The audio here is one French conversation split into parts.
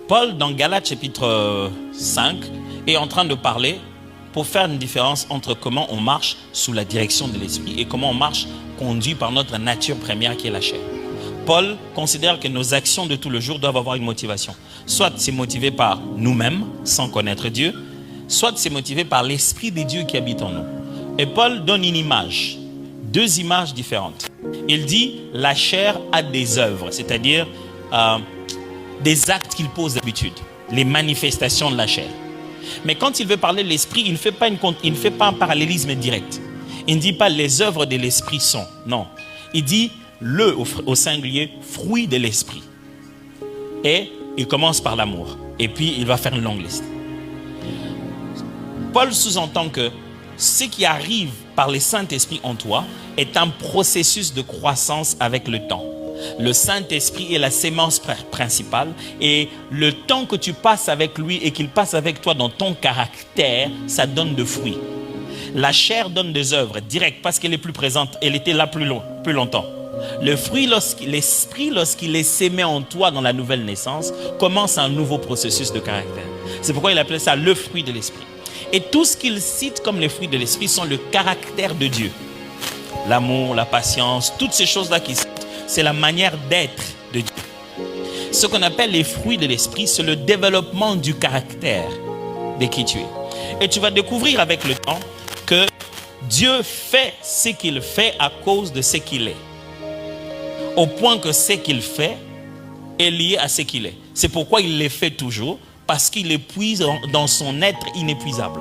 Paul, dans Galates chapitre 5, est en train de parler pour faire une différence entre comment on marche sous la direction de l'esprit et comment on marche conduit par notre nature première qui est la chair. Paul considère que nos actions de tout le jour doivent avoir une motivation. Soit c'est motivé par nous-mêmes, sans connaître Dieu, soit c'est motivé par l'Esprit de Dieu qui habite en nous. Et Paul donne une image, deux images différentes. Il dit, la chair a des œuvres, c'est-à-dire des actes qu'il pose d'habitude, les manifestations de la chair. Mais quand il veut parler de l'esprit, il ne fait pas un parallélisme direct. Il ne dit pas les œuvres de l'esprit sont. Non. Il dit au singulier, fruit de l'esprit. Et il commence par l'amour. Et puis il va faire une longue liste. Paul sous-entend que ce qui arrive par le Saint-Esprit en toi est un processus de croissance avec le temps. Le Saint-Esprit est la sémence principale et le temps que tu passes avec lui et qu'il passe avec toi dans ton caractère, ça donne de fruits. La chair donne des œuvres directes parce qu'elle est plus présente, elle était là plus longtemps. Le fruit, l'esprit, lorsqu'il est sémé en toi dans la nouvelle naissance, commence un nouveau processus de caractère. C'est pourquoi il appelait ça le fruit de l'esprit. Et tout ce qu'il cite comme les fruits de l'esprit sont le caractère de Dieu. L'amour, la patience, toutes ces choses-là qu'il cite, c'est la manière d'être de Dieu. Ce qu'on appelle les fruits de l'esprit, c'est le développement du caractère de qui tu es. Et tu vas découvrir avec le temps que Dieu fait ce qu'il fait à cause de ce qu'il est. Au point que ce qu'il fait est lié à ce qu'il est. C'est pourquoi il les fait toujours, parce qu'il épuise dans son être inépuisable.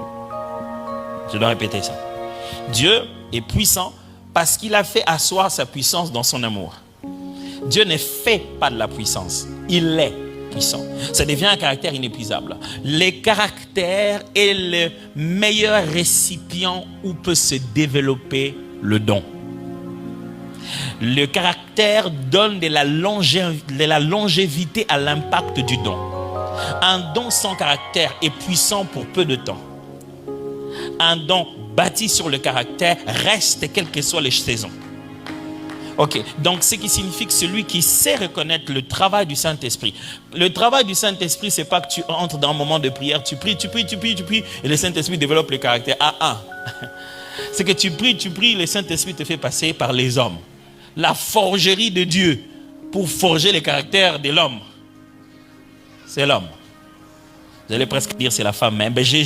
Je dois répéter ça. Dieu est puissant parce qu'il a fait asseoir sa puissance dans son amour. Dieu ne fait pas de la puissance, il est puissant. Ça devient un caractère inépuisable. Le caractère est le meilleur récipient où peut se développer le don. Le caractère donne de la longévité à l'impact du don. Un don sans caractère est puissant pour peu de temps. Un don bâti sur le caractère reste quelles que soient les saisons. Ok, donc ce qui signifie que celui qui sait reconnaître le travail du Saint-Esprit. Le travail du Saint-Esprit, c'est pas que tu entres dans un moment de prière, tu pries, et le Saint-Esprit développe le caractère. C'est que tu pries, le Saint-Esprit te fait passer par les hommes. La forgerie de Dieu pour forger le caractère de l'homme. C'est l'homme. J'allais presque dire c'est la femme, mais